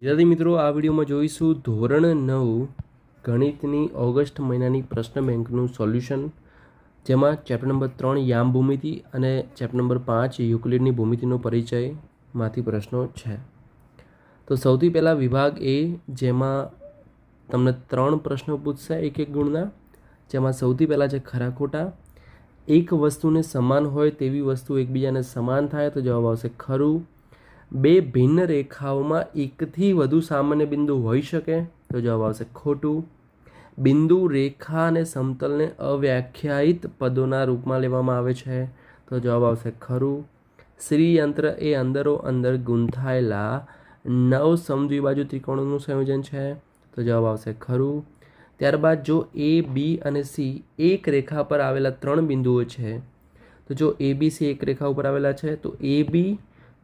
વિદ્યાર્થી મિત્રો, આ વિડીયોમાં જોઈશું ધોરણ 9 ગણિતની ઓગસ્ટ મહિનાની પ્રશ્ન બેંકનું સોલ્યુશન, જેમાં ચેપ્ટર નંબર 3 યામ ભૂમિતિ અને ચેપ્ટર નંબર 5 યુક્લિડની ભૂમિતિનો પરિચયમાંથી પ્રશ્નો છે. તો સૌથી પહેલાં વિભાગ એ, જેમાં તમને 3 પ્રશ્નો પૂછશે એક ગુણના, જેમાં સૌથી પહેલાં છે ખરા ખોટા. એક વસ્તુને સમાન હોય તેવી વસ્તુ એકબીજાને સમાન થાય તો જવાબ આવશે ખરું. બે ભિન્ન રેખાઓમાં એકથી વધુ સામાન્ય બિંદુ હોઈ શકે તો જવાબ આવશે ખોટું. બિંદુ, રેખા અને સમતલને અવ્યાખ્યાયિત પદોના રૂપમાં લેવામાં આવે છે તો જવાબ આવશે ખરું. શ્રીયંત્ર એ અંદરો અંદર ગૂંથાયેલા 9 સમદ્વિબાજુ ત્રિકોણોનું સંયોજન છે તો જવાબ આવશે ખરું. ત્યારબાદ જો એ, બી અને સી એક રેખા પર આવેલા 3 બિંદુઓ છે, તો જો એ બી સી એક રેખા ઉપર આવેલા છે તો એ બી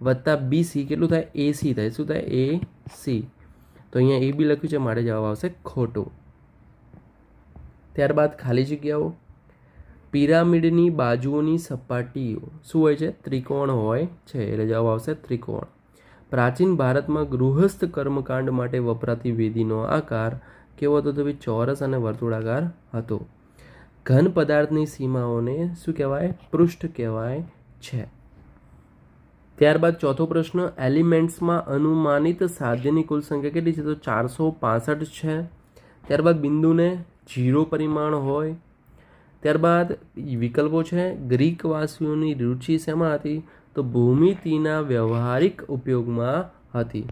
વત્તા બીસી કેટલું થાય? એસી થાય. શું થાય? એસી. તો અહીંયા એ બી લખ્યું છે, માટે જવાબ આવશે ખોટો. ત્યારબાદ ખાલી જગ્યાઓ. પિરામિડની બાજુઓની સપાટીઓ શું હોય છે? ત્રિકોણ હોય છે, એટલે જવાબ આવશે ત્રિકોણ. પ્રાચીન ભારતમાં ગૃહસ્થ કર્મકાંડ માટે વપરાતી વેદીનો આકાર કેવો હતો? તો ભાઈ ચોરસ અને વર્તુળાકાર હતો. ઘન પદાર્થની સીમાઓને શું કહેવાય? પૃષ્ઠ કહેવાય છે. ત્યારબાદ ચોથો પ્રશ્ન, એલિમેન્ટ્સમાં અનુમાનિત સાધ્યની કુલ સંખ્યા કેટલી છે? તો 465 છે. ત્યારબાદ બિંદુને 0 પરિમાણ હોય. ત્યારબાદ વિકલ્પો છે, ગ્રીકવાસીઓની રુચિ શેમાં હતી? તો ભૂમિતિના વ્યવહારિક ઉપયોગમાં હતી.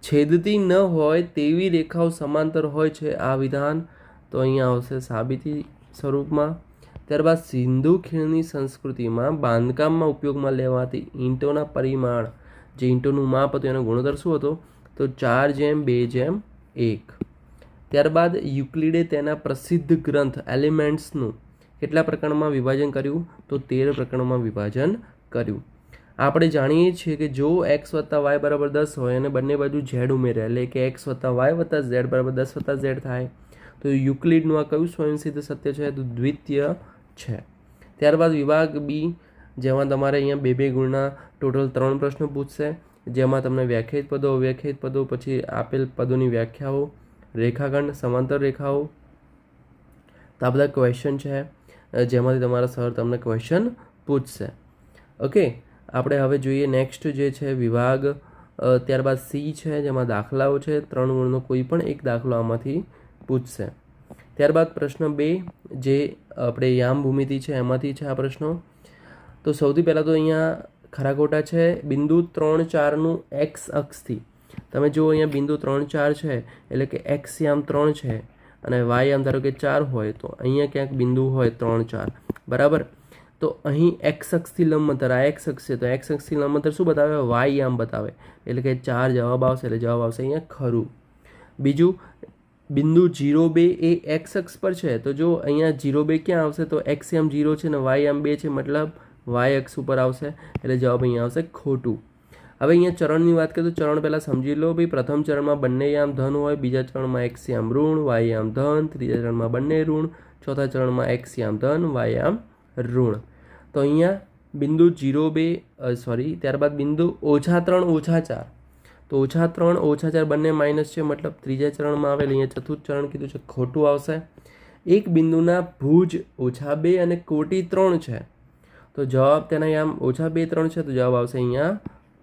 છેદતી ન હોય તેવી રેખાઓ સમાંતર હોય છે આ વિધાન, તો અહીંયા આવશે સાબિતી સ્વરૂપમાં. ત્યારબાદ સિંધુ ખીણની સંસ્કૃતિમાં બાંધકામમાં ઉપયોગમાં લેવાતી ઈંટોના પરિમાણ, જે ઈંટોનું માપ હતું એનો ગુણોત્તર શું હતો? તો 4:2:1. ત્યારબાદ યુક્લિડે તેના પ્રસિદ્ધ ગ્રંથ એલિમેન્ટ્સનું કેટલા પ્રકરણમાં વિભાજન કર્યું? તો 13 પ્રકરણમાં વિભાજન કર્યું. આપણે જાણીએ છીએ કે જો x + y = 10 હોય અને બંને બાજુ z ઉમેરે, એટલે કે x + y + z = 10 + z થાય, તો યુક્લિડનું આ કયું સ્વયંસિદ્ધ સત્ય છે? તો દ્વિતીય છે. ત્યારબાદ વિભાગ બી, જેમાં તમારે અહીંયા 2 ગુણના ટોટલ 3 પ્રશ્નો પૂછશે, જેમાં તમને વ્યાખ્યાયિત પદો, અવ્યાખ્યાયિત પદો, પછી આપેલ પદોની વ્યાખ્યાઓ, રેખાખંડ, સમાંતર રેખાઓ, તો આ બધા ક્વેશ્ચન છે, જેમાંથી તમારા સર તમને ક્વેશ્ચન પૂછશે. ઓકે, આપણે હવે જોઈએ નેક્સ્ટ જે છે વિભાગ. ત્યારબાદ સી છે, જેમાં દાખલાઓ છે. 3 ગુણનો કોઈ પણ એક દાખલો આમાંથી પૂછશે. ત્યારબાદ પ્રશ્ન 2, જે આપણે યામ ભૂમિતિ છે એમાંથી છે આ પ્રશ્નો. તો સૌથી પહેલાં તો અહીંયા ખરા ખોટા છે. બિંદુ 3, 4નું એક્સ અક્ષથી, તમે જુઓ અહીંયા બિંદુ 3, 4 છે, એટલે કે એક્સ યામ 3 છે અને વાય યામ ધારો કે 4 હોય, તો અહીંયા ક્યાંક બિંદુ હોય 3, 4, બરાબર. તો અહીં એક્સ અક્ષથી લંબંતર, આ એક્સ અક્ષ છે, તો એક્સ અક્ષથી લંબંતર શું બતાવે? વાય યામ બતાવે, એટલે કે 4 જવાબ આવશે, એટલે જવાબ આવશે અહીંયા ખરું. બીજું, બિંદુ 0,2 એ એક્સ અક્ષ પર છે, તો જો અહીંયા 0,2 ક્યાં આવશે? તો એક્સ યામ 0 છે ને વાય યામ 2 છે, મતલબ વાય અક્ષ ઉપર આવશે, એટલે જવાબ અહીંયા આવશે ખોટું. હવે અહીંયા ચરણની વાત કરીએ તો ચરણ પહેલાં સમજી લો ભાઈ. પ્રથમ ચરણમાં બંને યામ ધન હોય, બીજા ચરણમાં એક્સ યામ ઋણ, વાય યામ ધન, ત્રીજા ચરણમાં બંને ઋણ, ચોથા ચરણમાં એક્સ યામ ધન, વાય યામ ઋણ. તો અહીંયા બિંદુ 0,2 ત્યારબાદ બિંદુ -3 -4, તો -3 -4 બંને માઇનસ છે, મતલબ ત્રીજા ચરણમાં આવેલ. અહીંયા ચતુર્થ ચરણ કીધું છે, ખોટું આવશે. એક બિંદુના ભુજ -2 અને કોટી 3 છે, તો જવાબ તેના યામ -2, 3 છે, તો જવાબ આવશે અહીંયા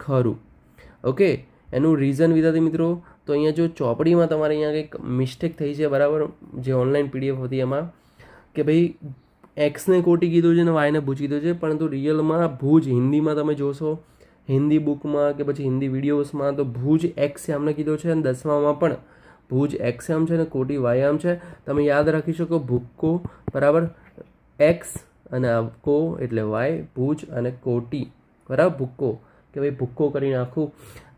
ખરું. ઓકે, એનું રીઝન વિદ્યાર્થી મિત્રો, તો અહીંયા જો ચોપડીમાં તમારે અહીંયા કંઈક મિસ્ટેક થઈ છે, બરાબર, જે ઓનલાઈન પીડીએફ હતી એમાં, કે ભાઈ એક્સને કોટી કીધું છે ને વાયને ભુજ કીધું છે, પરંતુ રિયલમાં ભુજ હિન્દીમાં તમે જોશો, હિન્દી બુકમાં કે પછી હિન્દી વિડીયોઝમાં, તો ભુજ એક્સ યામને કીધો છે, અને 10મામાં પણ ભુજ એક્સ યામ છે ને કોટી વાય યામ છે. તમે યાદ રાખી શકો, ભૂક્કો બરાબર એક્સ અને કો એટલે વાય, ભુજ અને કોટી બરાબર ભૂક્કો, કે ભાઈ ભૂક્કો કરી નાખું,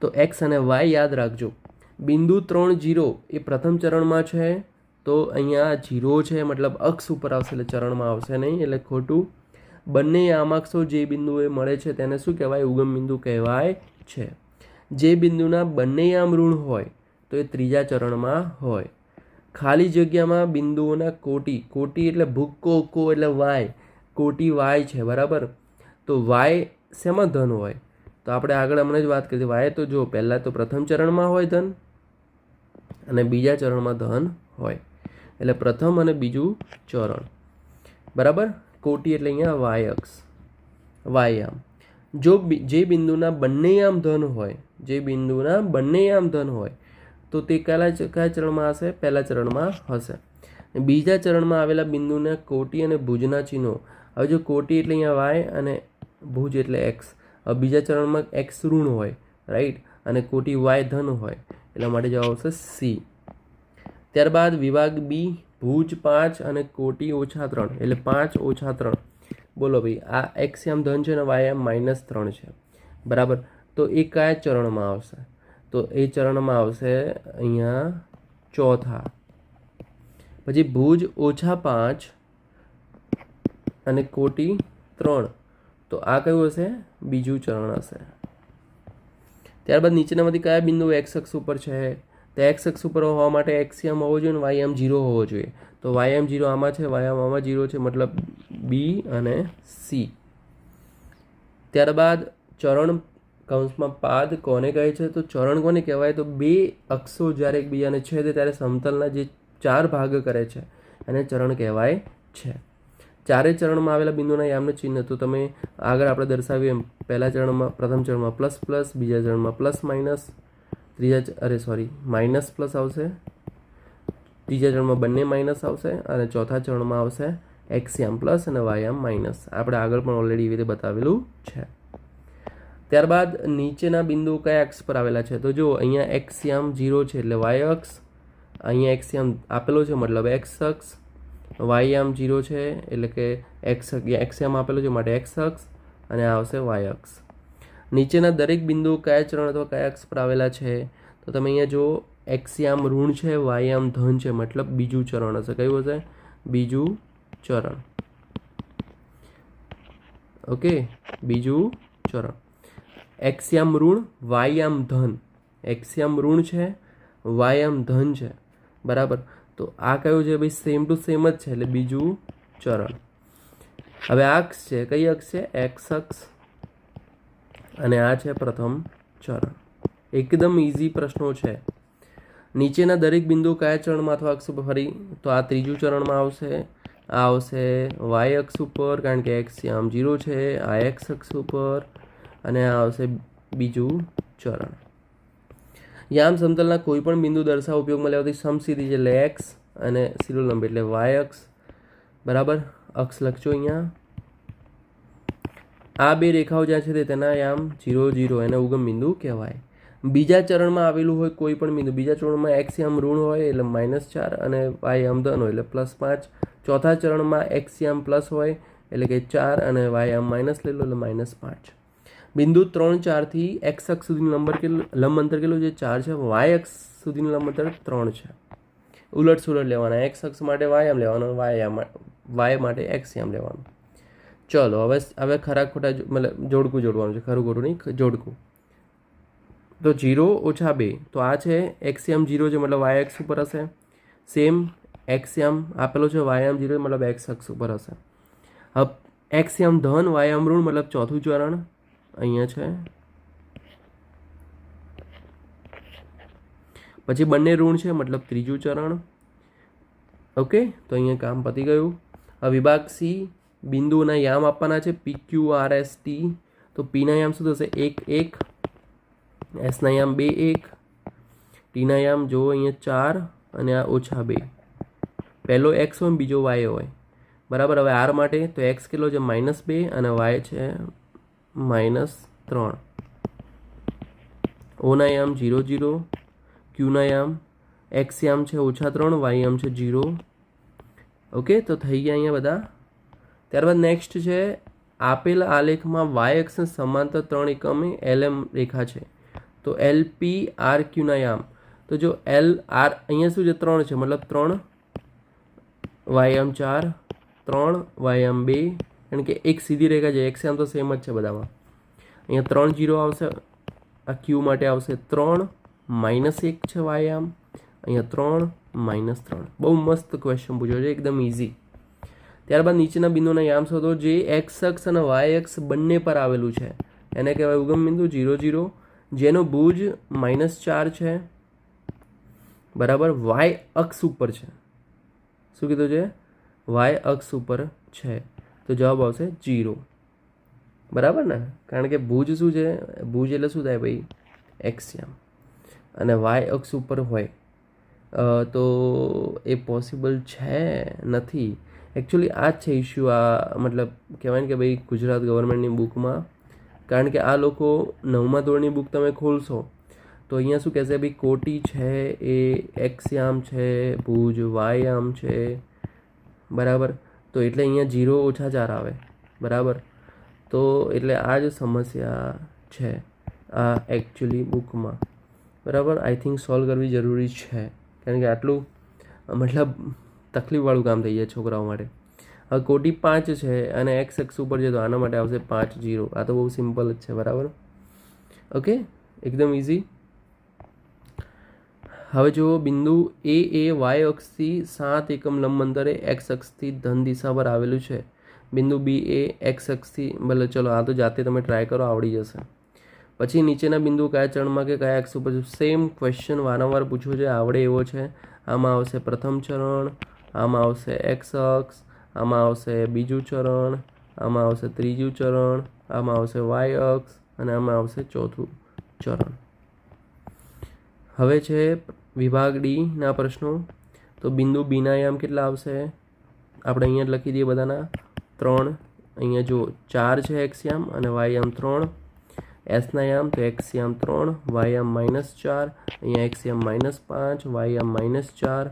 તો એક્સ અને વાય યાદ રાખજો. બિંદુ 3, 0 એ પ્રથમ ચરણમાં છે, તો અહીંયા 0 છે, મતલબ અક્ષ ઉપર આવશે, એટલે ચરણમાં આવશે નહીં, એટલે ખોટું. બંને યામાક્ષો જે બિંદુએ મળે છે તેને શું કહેવાય? ઉગમ બિંદુ કહેવાય છે. જે બિંદુના બંને યામ ઋણ હોય તો એ ત્રીજા ચરણમાં હોય. ખાલી જગ્યામાં બિંદુઓના કોટી, કોટી એટલે ભૂક્કો, કો એટલે વાય, કોટી વાય છે, બરાબર. તો વાય શેમાં ધન હોય? તો આપણે આગળ હમણાં જ વાત કરી, વાય તો જો પહેલાં તો પ્રથમ ચરણમાં હોય ધન, અને બીજા ચરણમાં ધન હોય. એટલે પ્રથમ અને બીજું ચરણ, બરાબર. કોટી એટલે અહીંયા વાય અક્ષ, વાયયામ. જો જે બિંદુના બંને યામ ધન હોય, જે બિંદુના બંને યામ ધન હોય તો તે કયા ચરણમાં હશે? પહેલા ચરણમાં હશે. બીજા ચરણમાં આવેલા બિંદુના કોટી અને ભુજના ચિહ્નો. હવે જો કોટી એટલે અહીંયા વાય અને ભુજ એટલે એક્સ. હવે બીજા ચરણમાં એક્સ ઋણ હોય, રાઈટ, અને કોટી વાય ધન હોય, એટલા માટે જવાબ આવશે સી. ત્યારબાદ વિભાગ બી, ભુજ 5 અને કોટી -3 એટલે 5 - 3. બોલો ભાઈ, આ એક્સ યામ ધન છે અને વાય યામ -3 છે, બરાબર. તો એ કયા ચરણમાં આવશે? તો એ ચરણમાં આવશે અહીંયા ચોથા. પછી ભુજ -5 અને કોટી 3, તો આ કયું હશે? બીજું ચરણ હશે. ત્યારબાદ નીચેનામાંથી કયા બિંદુ એક્સ અક્ષ ઉપર છે? તો એક્સ અક્ષ ઉપર હોવા માટે એક્સ યામ હોવો જોઈએ અને વાય યામ 0 હોવો જોઈએ. તો વાય યામ 0 આમાં છે, વાય યામ આમાં 0 છે, મતલબ બી અને સી. ત્યારબાદ ચરણ કૌંસમાં પાદ કોને કહે છે? તો ચરણ કોને કહેવાય? તો બે અક્ષો જ્યારે એકબીજાને છેદે ત્યારે સમતલના જે 4 ભાગ કરે છે એને ચરણ કહેવાય છે. ચારેય ચરણમાં આવેલા બિંદુના યામનું ચિહ્ન તો તમે આગળ આપણે દર્શાવ્યું એમ, પહેલા ચરણમાં, પ્રથમ ચરણમાં પ્લસ પ્લસ, બીજા ચરણમાં પ્લસ માઇનસ, માઇનસ પ્લસ આવશે, ત્રીજા ચરણમાં બંને માઇનસ આવશે અને ચોથા ચરણમાં આવશે એક્સ યામ પ્લસ અને વાય યામ માઇનસ. આપણે આગળ પણ ઓલરેડી એવી રીતે બતાવેલું છે. ત્યારબાદ નીચેના બિંદુ કયા અક્ષ પર આવેલા છે? તો જો અહીંયા એક્સ યામ 0 છે એટલે વાય અક્ષ, અહીંયા એક્સ યામ આપેલો છે મતલબ એક્સ અક્ષ, વાય યામ 0 છે એટલે કે એક્સ યામ આપેલો છે માટે એક્સ અક્ષ, અને આ આવશે વાય અક્ષ. નીચેના દરેક બિંદુ કયા ચરણ અથવા કયા અક્ષ પર આવેલા છે? તો તમે અહીંયા જો એક્સ યામ ઋણ છે, વાય યામ ધન છે, મતલબ બીજું ચરણ હશે. કયું હશે? બીજું ચરણ. ઓકે, બીજું ચરણ. એક્સ યામ ઋણ, વાય યામ ધન. એક્સ યામ ઋણ છે, વાય યામ ધન છે, બરાબર. તો આ કયું છે ભાઈ? સેમ ટુ સેમ જ છે એટલે બીજું ચરણ. હવે આ અક્ષ છે, કઈ અક્ષ છે? એક્સ અક્ષ, અને આ છે પ્રથમ ચરણ. એકદમ ઇઝી પ્રશ્નો છે. નીચેના દરેક બિંદુ કયા ચરણમાં અથવા અક્ષ ઉપર? ફરી તો આ ત્રીજું ચરણમાં આવશે, આ આવશે વાય અક્ષ ઉપર કારણ કે એક્સ યામ 0 છે, આ એક્સ અક્ષ ઉપર, અને આ આવશે બીજું ચરણ. યામ સમતલના કોઈ પણ બિંદુ દર્શાવવા ઉપયોગમાં લેવાતી સમસીધી છે એટલે એક્સ, અને શિરોલંબ એટલે વાય અક્ષ, બરાબર. અક્ષ લખજો અહીંયા. આ બે રેખાઓ જ્યાં છે તે તેના યામ 0 0 એને ઉગમ બિંદુ કહેવાય. બીજા ચરણમાં આવેલું હોય કોઈ પણ બિંદુ, બીજા ચરણમાં એક્સ યામ ઋણ હોય એટલે -4 અને વાય યામ ધન હોય એટલે +5. ચોથા ચરણમાં એક્સ યામ પ્લસ હોય એટલે કે 4 અને વાય યામ માઇનસ લઈ લો એટલે -5. બિંદુ 3 4 થી એક્સ અક્ષ સુધીનું લંબ અંતર કેટલું છે? 4 છે. વાય અક્ષ સુધીનું લંબ અંતર 3 છે. ઉલટ સુલટ લેવાના, એક્સ અક્ષ માટે વાય યામ લેવાનો, વાય માટે એક્સ યામ લેવાનું. ચલો હવે ખરા ખોટા મતલબ જોડકું જોડવાનું છે, ખરું ખોટું નહીં, જોડકું. તો 0 - 2, તો આ છે એક્સ યામ 0 છે મતલબ વાય અક્ષ ઉપર હશે. સેમ એક્સ યામ આપેલો છે, વાય યામ 0 મતલબ એક્સ અક્ષ ઉપર હશે. હવે એક્સ યામ ધન, વાય યામ ઋણ મતલબ ચોથું ચરણ અહીંયા છે. પછી બંને ઋણ છે મતલબ ત્રીજું ચરણ. ઓકે, તો અહીંયા કામ પતી ગયું. હવે વિભાગ સી, બિંદુના યામ આપવાના છે પી ક્યુ આર એસ ટી. તો પીના યામ શું થશે? 1 1, એસના યામ 2 1, ટીના યામ જો અહીંયા 4 અને આ -2. પહેલો એક્સ હોય બીજો વાય હોય, બરાબર. હવે આર માટે તો એક્સ કેટલો છે? -2 અને વાય છે -3. ઓના યામ 0 0, ક્યુના યામ એક્સ યામ છે -3, વાય યામ છે 0. ઓકે, તો થઈ ગયા અહીંયા બધા. ત્યારબાદ નેક્સ્ટ છે આપેલ આલેખમાં વાય અક્ષને સમાંતર 3 એકમે LM રેખા છે. તો LP RQ ના યામ, તો જો LR અહીંયા શું છે? 3 છે મતલબ 3, વાય યામ 4, 3 વાય યામ 2, કારણ કે એક સીધી રેખા છે, એક્સ યામ તો સેમ જ છે બધામાં. અહીંયા 3 0 આવશે, આ ક્યુ માટે આવશે 3 -1 છે વાય યામ, અહીંયા 3 -3. બહુ મસ્ત ક્વેશ્ચન પૂછ્યો છે, એકદમ ઇઝી. ત્યારબાદ નીચેના બિંદુના યામ શોધો જે એક્સ અક્ષ અને વાય અક્ષ બંને પર આવેલું છે. એને કહેવાય ઉગમ બિંદુ. 0 0 જેનો ભુજ -4 છે, બરાબર, વાય અક્ષ ઉપર છે. શું કીધું છે? વાય અક્ષ ઉપર છે. તો જવાબ આવશે 0. બરાબર ને? કારણ કે ભુજ શું છે? ભુજ એટલે શું થાય ભાઈ? એક્સિયમ. અને વાય અક્ષ ઉપર હોય તો એ પોસિબલ છે નથી. એકચ્યુઅલી આ જ છે ઇસ્યુ. આ મતલબ કહેવાય ને કે ભાઈ ગુજરાત ગવર્મેન્ટની બુકમાં, કારણ કે આ લોકો 9મા ધોરણની બુક તમે ખોલશો તો અહીંયા શું કહેશે? ભાઈ કોટી છે એ એક્સયામ છે, ભુજ વાયામ છે. બરાબર, તો એટલે અહીંયા 0 ઓછા 4 આવે. બરાબર, તો એટલે આ જ સમસ્યા છે આ એકચ્યુઅલી બુકમાં. બરાબર, આઈ થિંક સોલ્વ કરવી જરૂરી છે, કારણ કે આટલું મતલબ તકલીફવાળું કામ થઈ જાય છોકરાઓ માટે. હવે કોટી 5 છે અને એક્સ એક્સ ઉપર છે તો આના માટે આવશે 5 0. આ તો બહુ સિમ્પલ જ છે. બરાબર, ઓકે, એકદમ ઇઝી. હવે જુઓ, બિંદુ એ વાય અક્ષથી 7 એકમ લંબ અંતરે એક્સ અક્ષથી ધન દિશા પર આવેલું છે. બિંદુ બી એ એક્સ અક્ષથી, ભલે ચલો આ તો જાતે તમે ટ્રાય કરો, આવડી જશે. પછી નીચેના બિંદુ કયા ચરણમાં કે કયા અક્ષ ઉપર? સેમ ક્વેશ્ચન વારંવાર પૂછ્યો છે, આવડે એવો છે. આમાં આવશે પ્રથમ ચરણ, આમાં આવશે એક્સ અક્ષ, આમાં આવશે બીજું ચરણ, આમાં આવશે ત્રીજું ચરણ, આમાં આવશે વાય અક્ષ અને આમાં આવશે ચોથું ચરણ. હવે છે વિભાગ ડીના પ્રશ્નો. તો બિંદુ બીના યામ કેટલા આવશે? આપણે અહીંયા જ લખી દઈએ બધાના 3. અહીંયા જો 4 છે એક્સયામ અને વાયયામ 3. એસના યામ તો એક્સયામ 3, વાયયામ -4, અહીંયા એક્સયામ -5, વાયયામ -4,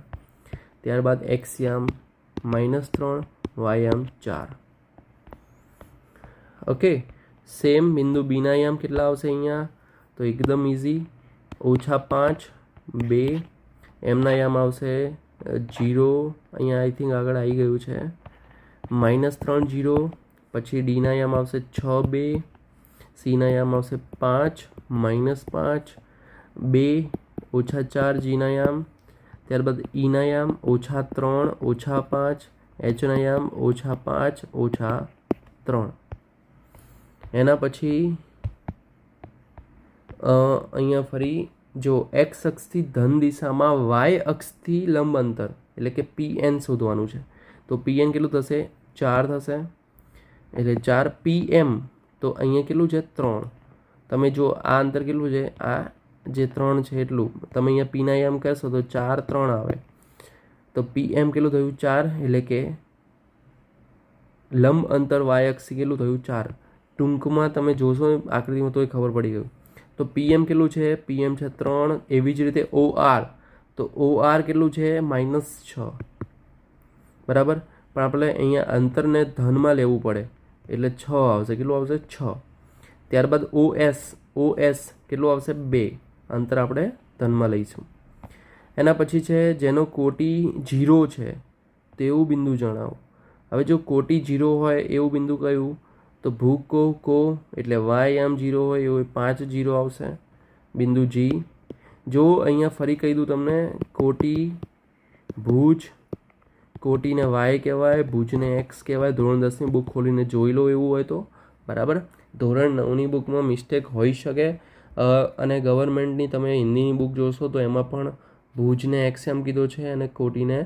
ત્યારબાદ એક્સયામ -3, વાયયામ 4. ઓકે, સેમ બિંદુ બીના યામ કેટલા આવશે અહીંયા? તો એકદમ ઇઝી, -5, 2. એમના યામ આવશે 0, અહીંયા આઈ થિંક આગળ આવી ગયું છે, -3 0. પછી ડીના યામ આવશે 6 2. સીના યામ આવશે 5 -5 2 -4 જીના યામ. ત્યારબાદ ઈના યામ -3 -5. એચના યામ -5 -3. એના પછી અહીંયા ફરી જો એક્સ અક્ષથી ધન દિશામાં વાય અક્ષથી લંબ અંતર એટલે કે PN શોધવાનું છે. તો PN કેટલું થશે? 4 થશે. એટલે 4 PM તો અહીંયા કેટલું છે? 3. તમે જો આ અંતર કેટલું છે? આ જે 3 છે એટલું. તમે અહીંયા પીના યામ કહેશો તો 4 3 આવે. તો PM કેટલું થયું? 4. એટલે કે લંબ અંતર વાય અક્ષથી કેટલું થયું? 4. ટૂંકમાં તમે જોશો આકૃતિમાં તોય ખબર પડી ગયું. તો PM કેટલું છે? PM છે 3. એવી જ રીતે OR, તો OR કેટલું છે? -6. બરાબર, પણ આપણે અહીંયા અંતરને ધનમાં લેવું પડે એટલે 6 આવશે. કેટલું આવશે? 6. ત્યારબાદ OS કેટલું આવશે? 2. અંતર આપણે ધનમાં લઈશું. એના પછી છે જેનો કોટી 0 છે તેવું બિંદુ જણાવો. હવે જો કોટી 0 હોય એવું બિંદુ કયું? તો ભૂકો એટલે વાય આમ 0 હોય એવું 5 0 આવશે. બિંદુ જી. જો અહીંયા ફરી કહી દઉં તમને, કોટી ભુજ, કોટીને વાય કહેવાય, ભુજને એક્સ કહેવાય. ધોરણ 10ની બુક ખોલીને જોઈ લો એવું હોય તો. બરાબર, ધોરણ 9ની બુકમાં મિસ્ટેક હોઈ શકે. અને ગવર્મેન્ટની તમે હિન્દીની બુક જોશો તો એમાં પણ ભુજને એક્સ એમ કીધો છે અને કોટીને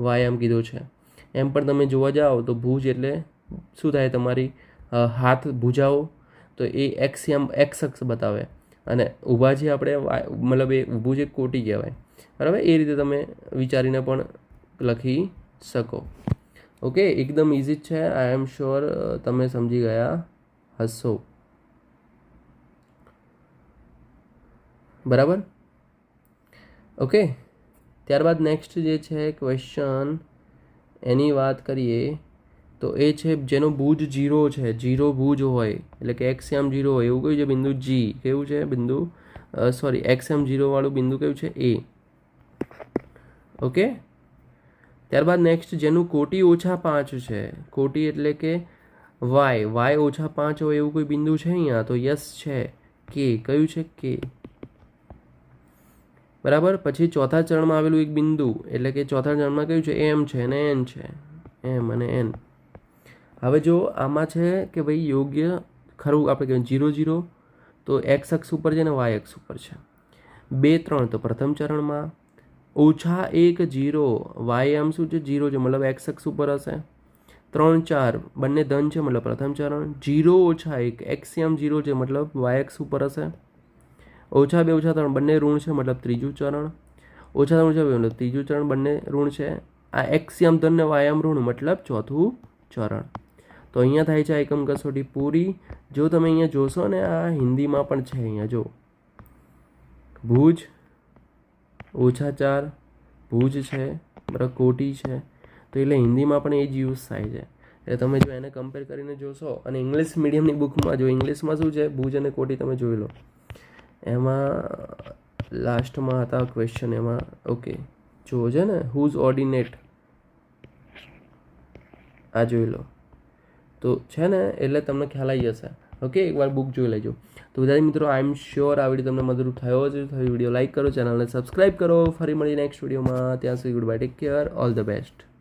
વાય એમ કીધો છે. એમ પણ તમે જોવા જાઓ તો ભુજ એટલે શું થાય? તમારી હાથ ભુજાઓ, તો એ એક્સ અક્ષ બતાવે અને ઊભા છે આપણે મતલબ એ ઊભું છે કોટી કહેવાય. બરાબર, એ રીતે તમે વિચારીને પણ લખી શકો. ઓકે, એકદમ ઇઝી જ છે. આઈ એમ શ્યોર તમે સમજી ગયા હશો. બરાબર, ઓકે. ત્યારબાદ નેક્સ્ટ જે છે ક્વેશ્ચન એની વાત કરીએ તો એ છે જેનો ભુજ 0 છે, 0 ભુજ હોય એટલે કે એક્સએમ 0 હોય એવું કયું છે? બિંદુ જી. કેવું છે બિંદુ? એક્સએમ 0 વાળું બિંદુ કયું છે? એ. ઓકે. ત્યારબાદ નેક્સ્ટ જેનું કોટી -5 છે, કોટી એટલે કે વાય -5 હોય એવું કોઈ બિંદુ છે અહીંયા? તો યસ છે, કે. કયું છે? કે. બરાબર, પછી ચોથા ચરણમાં આવેલું એક બિંદુ એટલે કે ચોથા ચરણમાં કયું છે? એમ છે અને એન છે, એમ અને એન. હવે જો આમાં છે કે ભાઈ યોગ્ય ખરું આપણે કહેવાય 0 0 તો એક્સ અક્ષ ઉપર છે ને વાય અક્ષ ઉપર છે. 2 3 તો પ્રથમ ચરણમાં, -1 0 વાય આમ શું છે 0 છે મતલબ એક્સ અક્ષ ઉપર હશે. 3 4 બંને ધન છે મતલબ પ્રથમ ચરણ. 0 -1 એક્સ આમ 0 છે મતલબ વાય અક્ષ ઉપર હશે. -2 -3 બંને ઋણ છે મતલબ ત્રીજું ચરણ. -3 -2 મતલબ ત્રીજું ચરણ બંને ઋણ છે. આ એક્સિયમ ધન ને વાયામ ઋણ મતલબ ચોથું ચરણ. તો અહીંયા થાય છે એકમ કસોટી પૂરી. જો તમે અહીંયા જોશો ને આ હિન્દીમાં પણ છે. અહીંયા જો ભુજ -4 ભુજ છે બરાબર કોટી છે તો એટલે હિન્દીમાં પણ એ જ યુઝ થાય છે. એટલે તમે જો એને કમ્પેર કરીને જોશો અને ઇંગ્લિશ મીડિયમની બુકમાં જો ઇંગ્લિશમાં શું છે ભુજ અને કોટી તમે જોઈ લો એમાં લાસ્ટમાં હતા ક્વેશ્ચન એમાં ઓકે જો છે ને હુઝ ઓર્ડિનેટ આ જોઈ લો તો છે ને એટલે તમને ખ્યાલ આવી જશે. ઓકે એકવાર બુક જોઈ લેજો. તો વિદ્યાર્થી મિત્રો આઈ એમ શ્યોર આ વિડીયો તમને મદદરૂપ થયો છે. વિડીયો લાઇક કરો ચેનલને સબસ્ક્રાઈબ કરો. ફરી મળી નેક્સ્ટ વિડીયોમાં. ત્યાં સુધી good bye take care all the best.